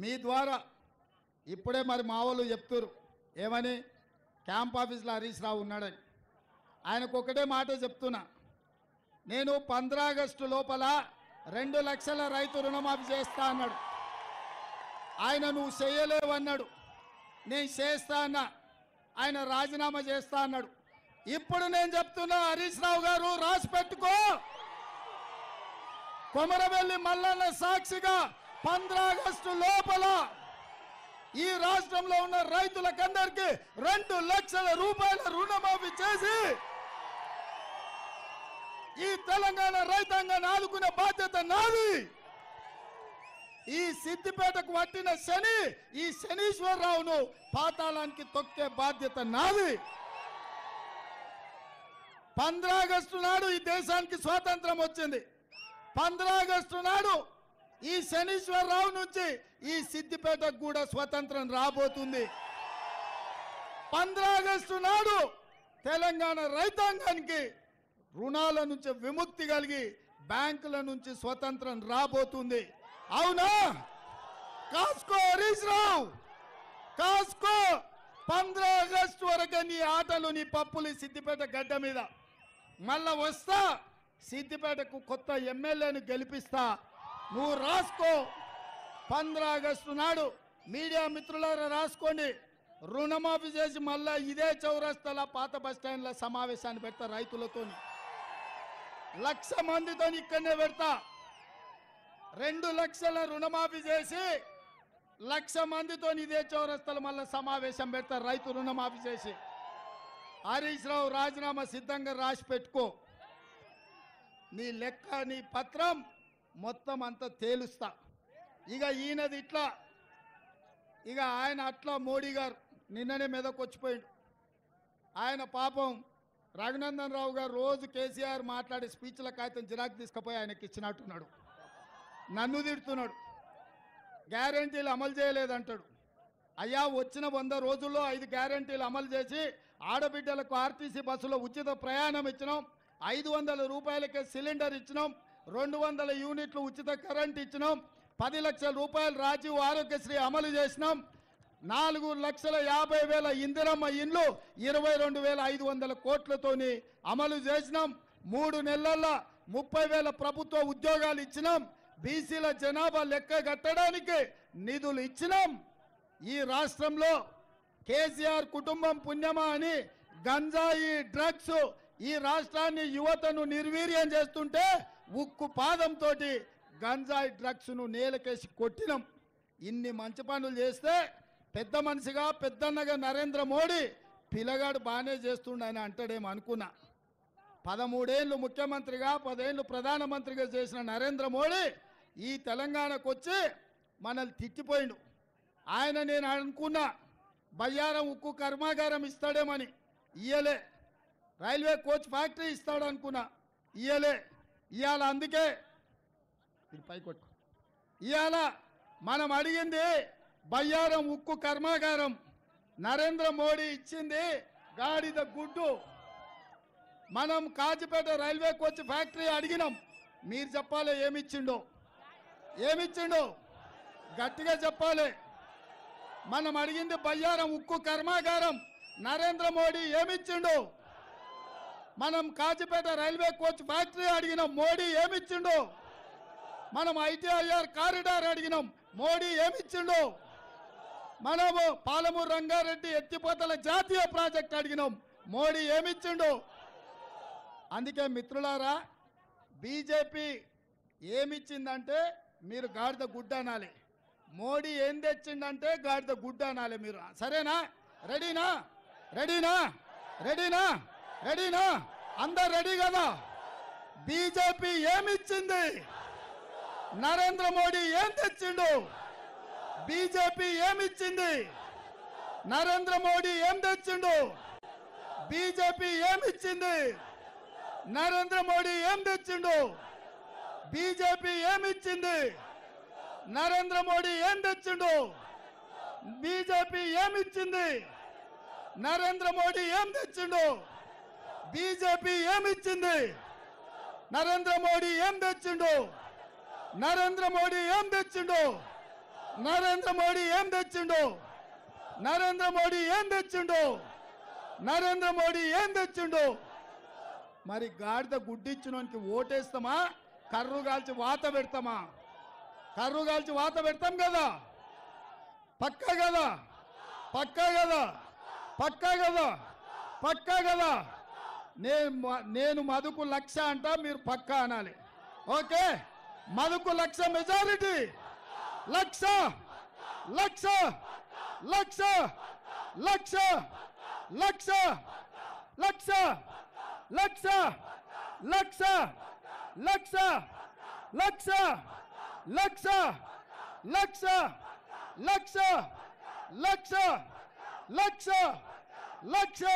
మీ ద్వారా ఇప్పుడే మరి మా వాళ్ళు చెప్తారు ఏమని క్యాంప్ ఆఫీస్లో హరీష్ రావు ఉన్నాడని. ఆయనకు ఒకటే మాట చెప్తున్నా, నేను 15 ఆగస్టు లోపల 2 లక్షల రైతు రుణమాఫీ చేస్తా అన్నాడు. ఆయన నువ్వు చేయలేవన్నాడు, నేను చేస్తా అన్నా, ఆయన రాజీనామా చేస్తా అన్నాడు. ఇప్పుడు నేను చెప్తున్నా హరీష్ రావు గారు రాసి పెట్టుకో, కొమరవెల్లి మల్లన్న సాక్షిగా 15 ఆగస్టు లోపల ఈ రాష్ట్రంలో ఉన్న రైతులకందరికీ 2 లక్షల రూపాయల రుణమాఫీ చేసి ఈ తెలంగాణ రైతాంగాన్ని ఆదుకునే బాధ్యత నాది. ఈ సిద్దిపేటకు పట్టిన శని ఈ శనీశ్వరరావును పాతాళానికి తొక్కే బాధ్యత నాది. 15 ఆగస్టు నాడు ఈ దేశానికి స్వాతంత్రం వచ్చింది. 15 ఆగస్టు నాడు ఈ శనీశ్వరరావు నుంచి ఈ సిద్దిపేటకు కూడా స్వతంత్రం రాబోతుంది. 15 ఆగస్టు నాడు తెలంగాణ రైతాంగానికి రుణాల నుంచి విముక్తి కలిగి బ్యాంకుల నుంచి స్వతంత్రం రాబోతుంది. అవునా? కాసుకో హరీష్ రావు, కాసుకో. 15 ఆగస్టు వరకు నీ ఆటలు నీ పప్పులు సిద్దిపేట గడ్డ మీద. మళ్ళా వస్తా, సిద్దిపేటకు కొత్త ఎమ్మెల్యేను గెలిపిస్తా, నువ్వు రాసుకో. 15 ఆగస్టు నాడు మీడియా మిత్రులారా రాసుకోండి, రుణమాఫీ చేసి మళ్ళా ఇదే చౌరస్తాల పాత బస్టాండ్ల సమావేశాన్ని పెడతా. రైతులతో 1,00,000 మందితో ఇక్కడనే పెడతా. 2 లక్షల రుణమాఫీ చేసి 1,00,000 మందితో ఇదే చౌరస్తాల మళ్ళా సమావేశం పెడతా రైతు రుణమాఫీ చేసి. హరీష్ రావు రాజీనామా సిద్ధంగా రాసి పెట్టుకో. నీ లెక్క నీ పత్రం మొత్తం అంతా తేలుస్తా. ఇక ఈయనది ఇట్లా, ఇక ఆయన అట్లా. మోడీ గారు నిన్ననే మీదకు వచ్చిపోయాడు. ఆయన పాపం రఘునందన్ రావు గారు రోజు కేసీఆర్ మాట్లాడే స్పీచ్ల కాగితం జిరాక్ తీసుకుపోయి ఆయనకి ఇచ్చినట్టున్నాడు. నన్ను తిడుతున్నాడు, గ్యారంటీలు అమలు చేయలేదంటాడు. అయ్యా, వచ్చిన 100 రోజుల్లో 5 గ్యారంటీలు అమలు చేసి ఆడబిడ్డలకు ఆర్టీసీ బస్సులో ఉచిత ప్రయాణం ఇచ్చినాం, 500 రూపాయలకే సిలిండర్ ఇచ్చినాం, 200 యూనిట్లు ఉచిత కరెంట్ ఇచ్చినాం, 10 లక్షల రూపాయలు రాజీవ్ ఆరోగ్యశ్రీ అమలు చేసినాం, 4,50,000 ఇందిరమ్మ ఇండ్లు 22,500 కోట్లతోని అమలు చేసినాం, 3 నెలల్లో 30,000 ప్రభుత్వ ఉద్యోగాలు ఇచ్చినాం, బీసీల జనాభా లెక్క కట్టడానికి నిధులు ఇచ్చినాం. ఈ రాష్ట్రంలో కేసీఆర్ కుటుంబం పుణ్యమా అని గంజాయి డ్రగ్స్ ఈ రాష్ట్రాన్ని యువతను నిర్వీర్యం చేస్తుంటే ఉక్కు పాదంతో గంజాయి డ్రగ్స్ను నేలకేసి కొట్టినాం. ఇన్ని మంచి పనులు చేస్తే పెద్ద మనిషిగా పెద్దన్నగా నరేంద్ర మోడీ పిల్లగాడు బాగానే చేస్తుండని అంటాడేమో అనుకున్నా. 13 ఏళ్ళు ముఖ్యమంత్రిగా 10 ఏళ్ళు ప్రధానమంత్రిగా చేసిన నరేంద్ర మోడీ ఈ తెలంగాణకు వచ్చి మనల్ని తిట్టిపోయిండు. ఆయన నేను అనుకున్నా బయ్యారం ఉక్కు కర్మాగారం ఇస్తాడేమని, ఇయ్యలే. రైల్వే కోచ్ ఫ్యాక్టరీ ఇస్తాడు అనుకున్నా, ఇయ్యలే. ఇవాళ అందుకే పైకొట్టు, ఇవాళ మనం అడిగింది బయ్యారం ఉక్కు కర్మాగారం, నరేంద్ర మోడీ ఇచ్చింది గాడిద గుడ్డు. మనం కాజిపేట రైల్వే కోచ్ ఫ్యాక్టరీ అడిగినాం, మీరు చెప్పాలి ఏమిచ్చిండో, ఏమిచ్చిండో గట్టిగా చెప్పాలి. మనం అడిగింది బయ్యారం ఉక్కు కర్మాగారం, నరేంద్ర మోడీ ఏమిచ్చిండు. మనం కాజిపేట రైల్వే కోచ్ ఫ్యాక్టరీ అడిగినాం, మోడీ ఏమిచ్చిండు. మనం ఐటీఐఆర్ కారిడార్ అడిగినాం, మోడీ ఏమిచ్చిండు. మనము పాలమూరు రంగారెడ్డి ఎత్తిపోతల జాతీయ ప్రాజెక్ట్ అడిగినాం, మోడీ ఏమిచ్చిండు. అందుకే మిత్రులారా, బీజేపీ ఏమిచ్చిందంటే మీరు గాడిద గుడ్డ అనాలి, మోడీ ఏం తెచ్చిండంటే గాడిద గుడ్డ అనాలి మీరు. సరేనా? రెడీనా? రెడీనా? రెడీనా? రెడీనా? అందరు రెడీ కదా? బీజేపీ ఏమిచ్చింది, నరేంద్ర మోడీ ఏం తెచ్చిండు. బీజేపీ ఏమిచ్చింది, నరేంద్ర మోడీ ఏం తెచ్చిండు. బీజేపీ ఏమిచ్చింది, నరేంద్ర మోడీ ఏం తెచ్చిండు. బీజేపీ ఏమిచ్చింది, నరేంద్ర మోడీ ఏం తెచ్చిండు. బీజేపీ ఏమిచ్చింది, నరేంద్ర మోడీ ఏం తెచ్చిండు. బీజేపీ ఏమిచ్చింది, నరేంద్ర మోడీ ఏం తెచ్చిండు. నరేంద్ర మోడీ ఏం తెచ్చిండు. నరేంద్ర మోడీ ఏం తెచ్చిండు? నరేంద్ర మోడీ ఏం తెచ్చిండు? నరేంద్ర మోడీ ఏం తెచ్చిండు? మరి గాడిద గుడ్డిచ్చినోనికి ఓటేస్తామా? కర్రు కాల్చి వాత పెడతామా? కర్రు కాల్చి వాత పెడతాం కదా, పక్కా కదా, పక్కా కదా, పక్కా కదా, పక్కా కదా. నేను మధుకు 1,00,000 అంట, మీరు పక్కా అనాలి. Okay, మధుకు 1,00,000 majority. 1,00,000 1,00,000 1,00,000 1,00,000 1,00,000 1,00,000 1,00,000 1,00,000 1,00,000 1,00,000 1,00,000 1,00,000 1,00,000 1,00,000 1,00,000 1,00,000